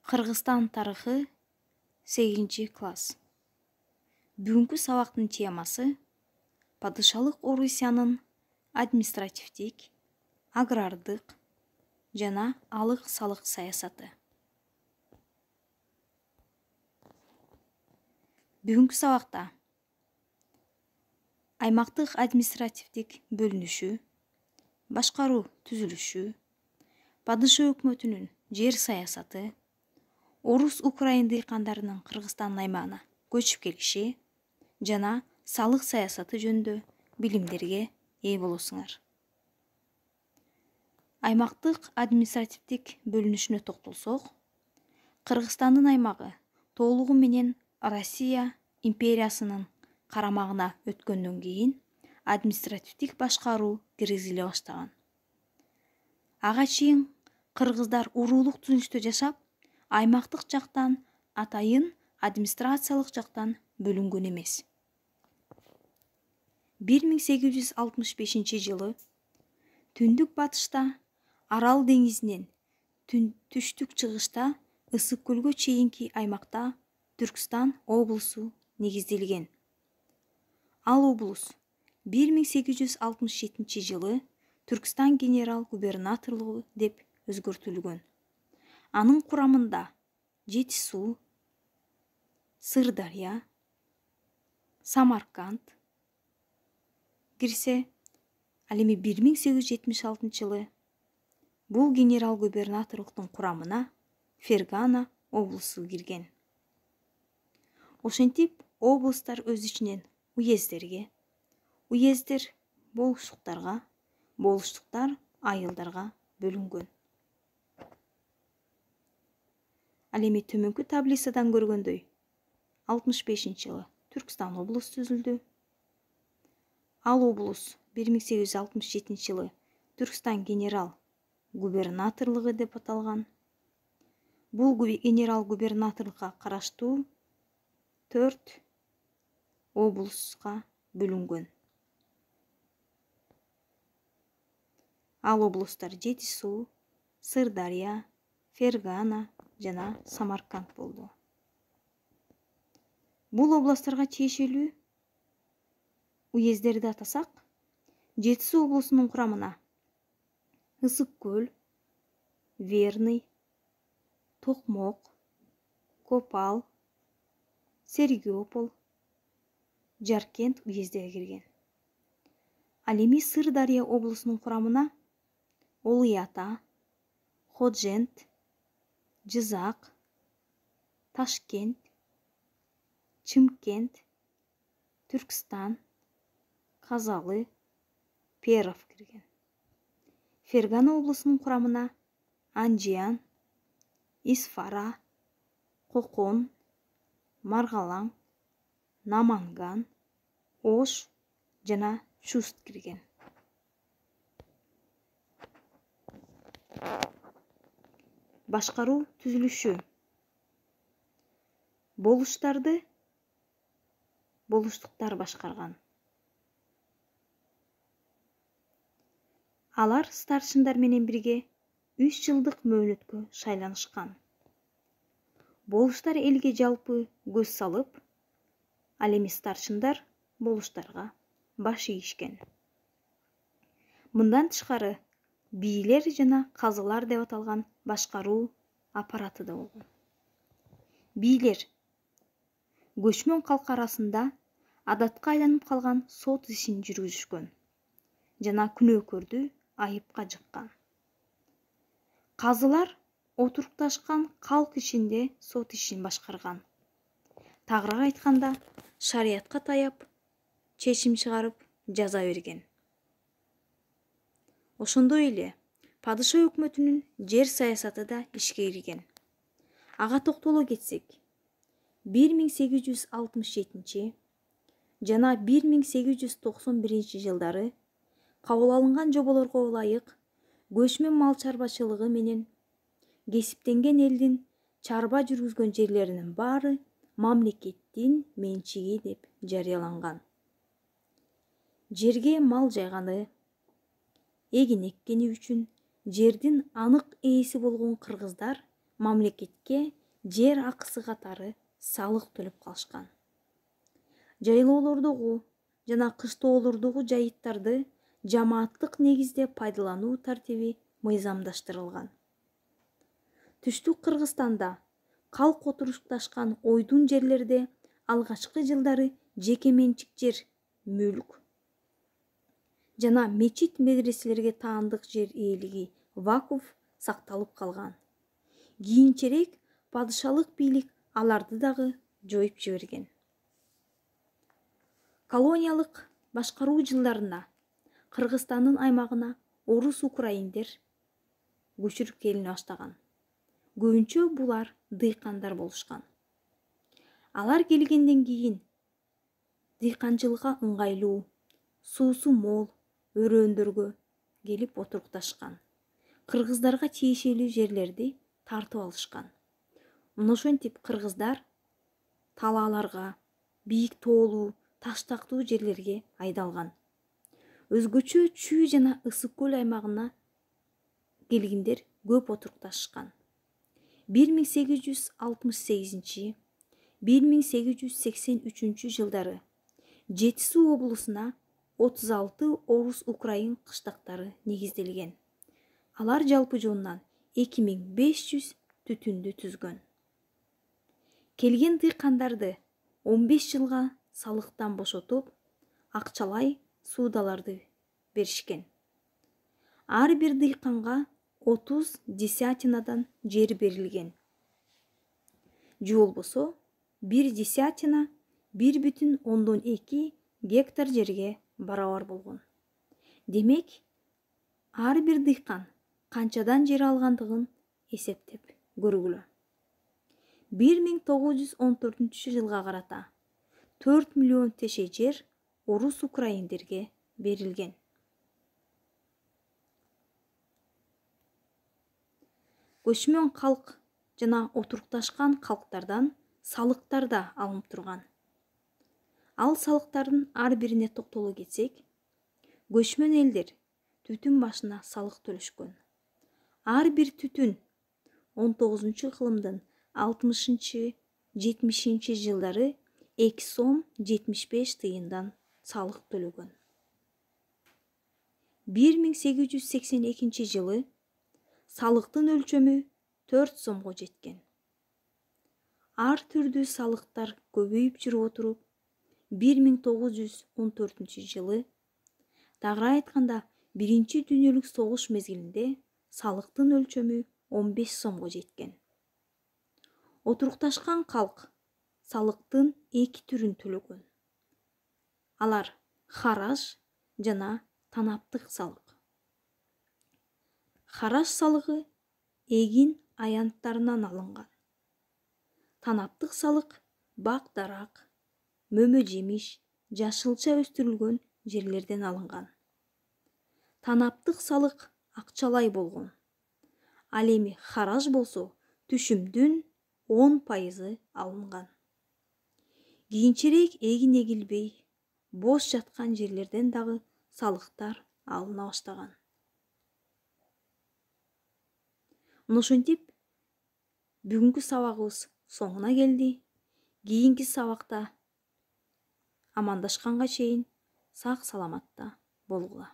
Кыргызстан тарыхы 8-класс. Бүгүнкү сабактын темасы падышалык Орусиянын административдик, агрардык жана алык-салык саясаты. Бүгүнкү сабакта аймактык административдик бөлүнүшү, башкаруу түзүлүшү, падыша өкмөтүнүн жер саясаты, Орус-Украин дыйкандарынын Кыргызстан аймагына көчүп келиши жана салык саясаты жөнүндө билимдерге ээ болосуңар. Аймактык административдик бөлүнүшүнө токтолсок, Кыргызстандын аймагы толугу менен Россия империясынын карамагына өткөндөн кийин административдик башкаруу киргизиле баштаган. Ага чейин кыргыздар уруулук түзүлүштө жашап, аймактык жактан атайын администрациялык жактан бөлүнгөн эмес. 1865 жылы түндүк батышта Арал деңизинен түштүк чыгышта Ысык көлгө чейинки аймакта Түркстан облусу негизделген. Ал облус 1867 жылы Түркстан генерал-губернаторлугу деп өзгөртүлгөн. Анын курамында Жети Суу, Сырдарья, Самарканд кирсе, ал эми 1876 жылы бул генерал-губернаторлуктун курамына Фергана облусу кирген. Ошентип облустар өз ичинен уездерге, уездер болуштуктарга, болуштуктар айылдарга бөлүнгөн. Ал эми төмөнкү таблицадан көргөндөй 65 жылы Түркстан облусу түзүлдү. Ал облус 1867 жылы Түркстан генерал-губернаторлугу деп аталган. Бул генерал-губернаторлукка караштуу 4 облуска бөлүнгөн. Ал облустар Жети Суу, Сырдарья, Фергана жана Самарканд болду. Бул областтарга тиешелүү уездерди атасак, Жети Суу облусунун курамына Ысык көл, Верный, Токмок, Копал, Сергиопол, Жаркент уездери кирген. Ал эми Сырдарья облусунун курамына Улы Ата, Ходжент, Жизак, Ташкент, Чымкент, Түркстан, Казалы, Перов кирген. Фергана облусунун курамына Анжиян, Исфара, Кокон, Маргалаң, Наманган, Ош жана Чуст кирген. Башкаруу түзүлүшү. Болуштарды болуштуктар башкарган. Алар старшиндар менен бирге 3 жылдык мөөнөткө шайланышкан. Болуштар элге жалпы көз салып, ал эми старшиндар болуштарга баш ийишкен. Мындан тышкары бийлер жана казылар деп аталган башкаруу аппараты да болгон. Бийлер көчмөн калк арасында адатка айланып калган сот ишин жүргүзүшкөн жана күнөөкөрдү айыпка жыккан. Казылар отурукташкан калк ишинде сот ишин башкарган. Тагыраак айтканда, шариятка таяп, чечим чыгарып, жаза берген. Ошондой эле падыша өкмөтүнүн жер саясаты да ишке кирген. Ага токтоло кетсек, 1867 жана 1891 жылдары кабыл алынган жоболорго ылайык көчмөн мал чарбачылыгы менен кесиптенген элдин чарба жүргүзгөн жерлеринин баары мамлекеттин менчиги деп жарыяланган. Жерге мал жайганы, эгин эккени үчүн жердин анык ээси болгон кыргыздар мамлекетке жер акысы катары салык төлөп калышкан. Жайлоолордогу жана кыштоолордогу жайыттарды жамааттык негизде пайдалануу тартиби мыйзамдаштырылган. Түштүк Кыргызстанда калк отурушташкан ойдун жерлерде алгачкы жылдары жеке менчик жер, мүлк жана мечит медреселерге таандык жер ээлиги вакуф сакталып калган. Кийинчерээк падышалык бийлик аларды дагы жоюп жиберген. Колониялык башкаруу жылдарында Кыргызстандын аймагына орус украиндер көчүрүп келине баштаган. Көбүнчө булар дыйкандар болушкан. Алар келгенден кийин дыйканчылыкка ыңгайлуу, суусу мол өрөөндөргө келип отурукташкан. Кыргыздарга тиешелүү жерлерди тартып алышкан. Ошентип кыргыздар талааларга, бийик тоолуу, таштактуу жерлерге айдалган. Өзгөчө Чүй жана Ысык көл аймагына келгиндер көп отурукташкан. 1868-1883 жылдары Жети Суу облусуна 36 орус украин кыштактары негизделген. Алар жалпы жонунан 2500 түтүндү түзгөн. Келген дыйкандарды 15 жылга салыктан бошотуп, акчалай суудаларды беришкен. Ар бир дыйканга 30 десятинадан жер берилген. Же болбосо 1 десятина 1,2 гектар жерге барабар болгон. Демек, ар бир дыйкан канчадан жер алгандыгын эсептеп көргүлө. 1914 жылга карата 4 миллион теше жер орус украиндерге берилген. Көчмөн калк жана отурукташкан калктардан салыктар да алынып турган. Ал салыктардын ар бирине токтоло кетсек, көчмөн элдер түтүн башына салык төлөшкөн. Ар бир түтүн 19-кылымдын 60-70 жылдары 2 сом 75 тыйындан салык төлөгөн. 1882 жылы салыктын өлчөмү 4 сомго жеткен. Ар түрдүү салыктар көбөйүп жүрүп отуруп, 1914 жылы, тагыраак айтканда, Биринчи дүйнөлүк согуш мезгилинде салыктын өлчөмү 15 сомго жеткен. Отурукташкан калк салыктын 2 түрүн төлөгөн. Алар хараж жана танаптык салык. Хараж салыгы эгин аянттарынан алынган. Танаптык салык бак-дарак, мөмө-жемиш, жашылча өстүрүлгөн жерлерден алынган. Танаптык салык акчалай болгон. Ал эми хараж болсо түшүмдүн 10% алынган. Кийинчерээк эгин эгилбей, бош жаткан жерлерден дагы салыктар алына баштаган. Ошентип, бүгүнкү сабагыбыз соңуна келди. Кийинки сабакта амандашканга чейин сак саламатта болгула.